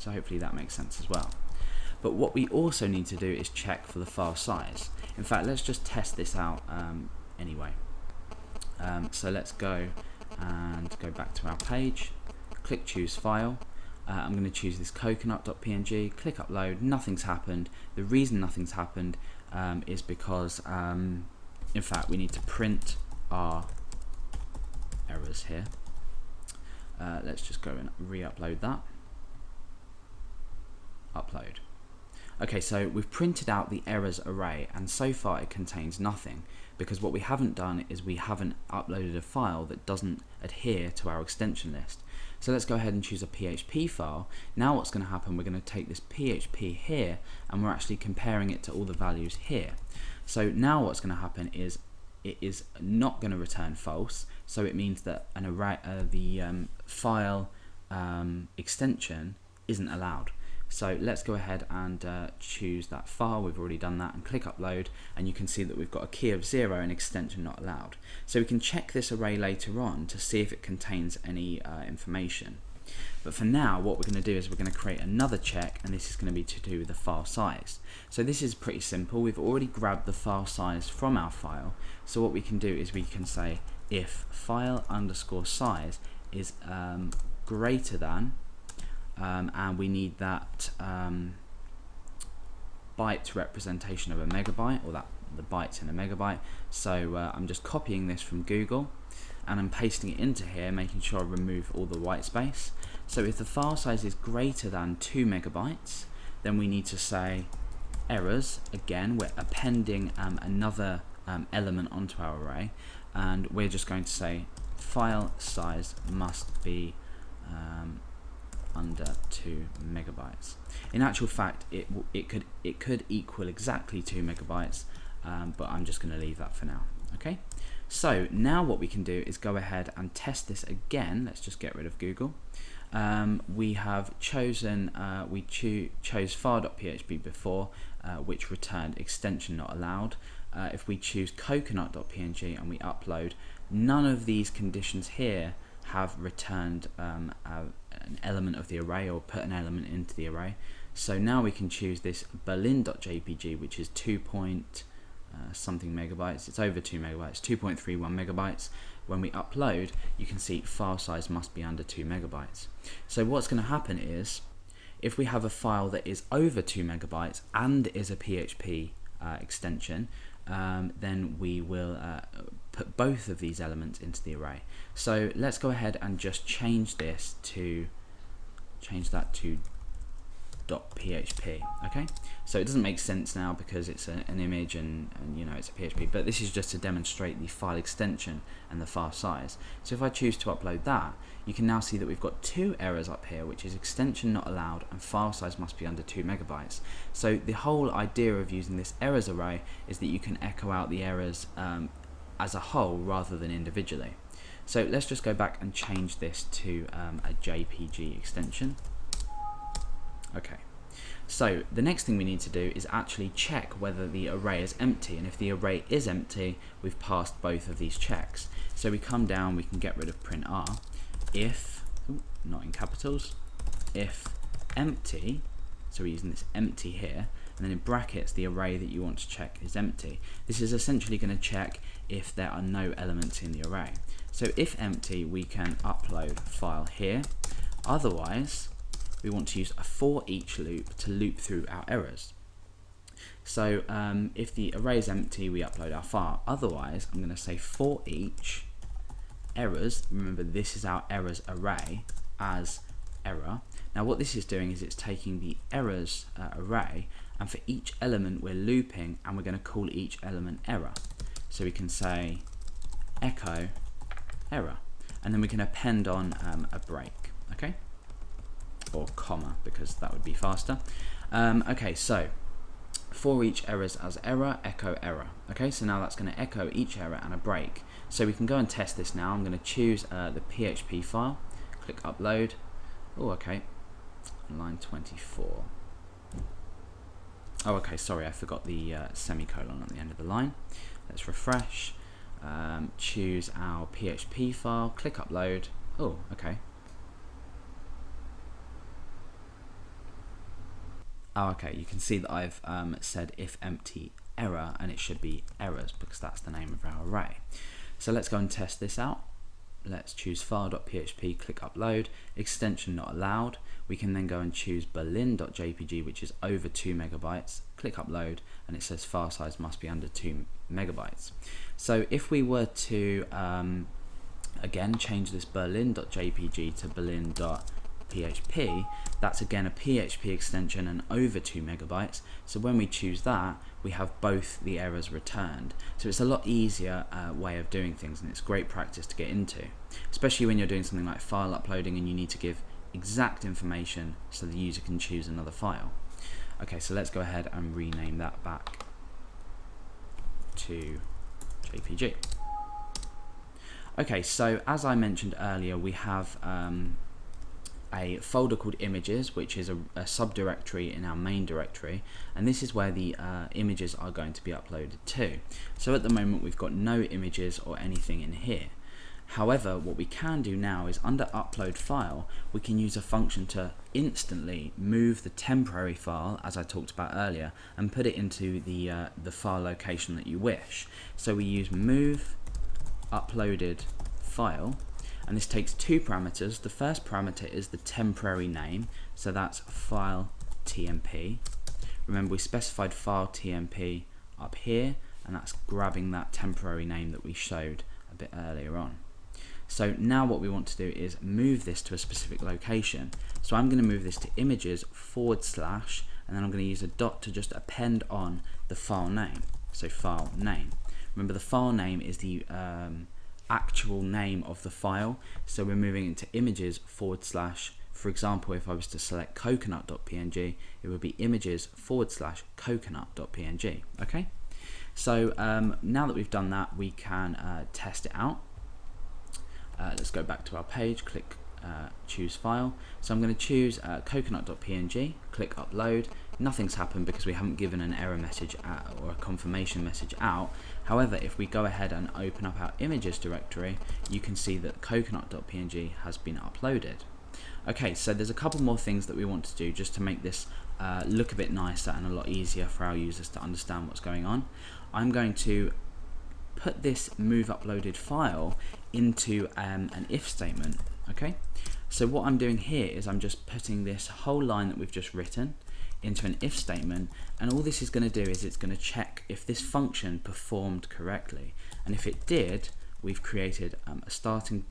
So hopefully that makes sense as well. But what we also need to do is check for the file size. In fact, let's just test this out anyway. So let's go back to our page, click choose file. I'm going to choose this coconut.png, click upload. Nothing's happened. The reason nothing's happened is because in fact we need to print our errors here. Let's just go and re-upload that. Upload. Okay, so we've printed out the errors array, and so far it contains nothing, because what we haven't done is we haven't uploaded a file that doesn't adhere to our extension list. So let's go ahead and choose a PHP file. Now what's going to happen, we're going to take this PHP here and we're actually comparing it to all the values here. So now what's going to happen is it is not going to return false, so it means that an array, the file extension isn't allowed. So let's go ahead and choose that file. We've already done that, and click upload, and you can see that we've got a key of 0 and extension not allowed. So we can check this array later on to see if it contains any information. But for now, what we're going to do is we're going to create another check, and this is going to be to do with the file size. So this is pretty simple. We've already grabbed the file size from our file. So what we can do is we can say if file_size is greater than, and we need that byte representation of a megabyte, or that the bytes in a megabyte. So I'm just copying this from Google and I'm pasting it into here, making sure I remove all the white space. So if the file size is greater than 2 megabytes, then we need to say errors. Again, we're appending another element onto our array, and we're just going to say file size must be under 2 megabytes. In actual fact, it could equal exactly 2 megabytes, but I'm just going to leave that for now. Okay. So now what we can do is go ahead and test this again. Let's just get rid of Google. We have chosen chose file.php before, which returned extension not allowed. If we choose coconut.png and we upload, none of these conditions here have returned an element of the array or put an element into the array. So now we can choose this berlin.jpg, which is 2 something megabytes. It's over 2 megabytes, 2.31 megabytes. When we upload, you can see file size must be under 2 megabytes. So what's going to happen is, if we have a file that is over 2 megabytes and is a PHP extension, then we will put both of these elements into the array. So let's go ahead and just change that to .php. Okay, so it doesn't make sense now because it's an image and you know it's a PHP, but this is just to demonstrate the file extension and the file size. So if I choose to upload that, you can now see that we've got 2 errors up here, which is extension not allowed and file size must be under 2 megabytes. So the whole idea of using this errors array is that you can echo out the errors as a whole rather than individually. So let's just go back and change this to a JPG extension. Okay, so the next thing we need to do is actually check whether the array is empty, and if the array is empty, we've passed both of these checks. So we come down, we can get rid of print r, if, not in capitals, if empty, so we're using this empty here, and then in brackets the array that you want to check is empty. This is essentially going to check if there are no elements in the array. So if empty, we can upload file here. Otherwise, we want to use a for each loop to loop through our errors. So if the array is empty, we upload our file. Otherwise, I'm going to say for each errors. Remember, this is our errors array as error. Now what this is doing is it's taking the errors array, and for each element we're looping, and we're going to call each element error. So we can say echo error, and then we can append on a break. Okay, or comma, because that would be faster. Okay, so for each errors as error, echo error. Okay, so now that's going to echo each error and a break. So we can go and test this now. I'm going to choose the PHP file, click upload. Oh, okay, line 24. Oh, okay, sorry, I forgot the semicolon at the end of the line. Let's refresh, choose our PHP file, click upload. Oh, okay. Oh, okay, you can see that I've said if empty error, and it should be errors because that's the name of our array. So let's go and test this out. Let's choose file.php, click upload, extension not allowed. We can then go and choose berlin.jpg, which is over 2 megabytes, click upload, and it says file size must be under 2 megabytes. So if we were to again change this berlin.jpg to berlin.php, that's again a PHP extension and over 2 megabytes. So when we choose that, we have both the errors returned. So it's a lot easier way of doing things, and it's great practice to get into, especially when you're doing something like file uploading and you need to give exact information so the user can choose another file. Okay, so let's go ahead and rename that back to JPG. Okay, so as I mentioned earlier, we have a folder called images, which is a subdirectory in our main directory, and this is where the images are going to be uploaded to. So at the moment we've got no images or anything in here. However, what we can do now is under upload file, we can use a function to instantly move the temporary file, as I talked about earlier, and put it into the file location that you wish. So we use move uploaded file, and this takes two parameters. The first parameter is the temporary name, so that's file tmp. Remember, we specified file tmp up here, and that's grabbing that temporary name that we showed a bit earlier on. So now what we want to do is move this to a specific location. So I'm going to move this to images / and then I'm going to use a dot to just append on the file name. So file name. Remember, the file name is the actual name of the file, so we're moving into images / for example, if I was to select coconut.png, it would be images / coconut.png. Okay, so now that we've done that, we can test it out. Let's go back to our page, click choose file. So I'm going to choose coconut.png, click upload. Nothing's happened because we haven't given an error message or a confirmation message out. However, if we go ahead and open up our images directory, you can see that coconut.png has been uploaded. Okay, so there's a couple more things that we want to do just to make this look a bit nicer and a lot easier for our users to understand what's going on. I'm going to put this move uploaded file into an if statement. Okay, so what I'm doing here is I'm just putting this whole line that we've just written into an if statement, and all this is going to do is it's going to check if this function performed correctly, and if it did, we've created a starting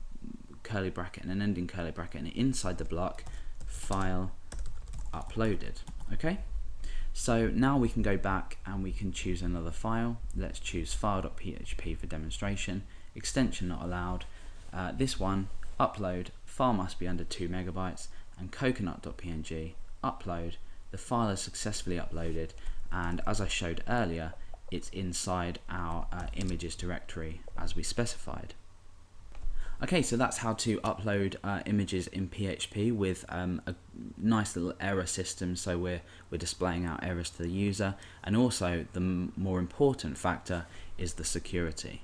curly bracket and an ending curly bracket, and inside the block file uploaded. Okay, so now we can go back and we can choose another file. Let's choose file.php for demonstration, extension not allowed, this one, upload, file must be under 2 megabytes, and coconut.png, upload. The file is successfully uploaded, and as I showed earlier, it's inside our images directory as we specified. Okay, so that's how to upload images in PHP with a nice little error system, so we're displaying our errors to the user, and also the more important factor is the security.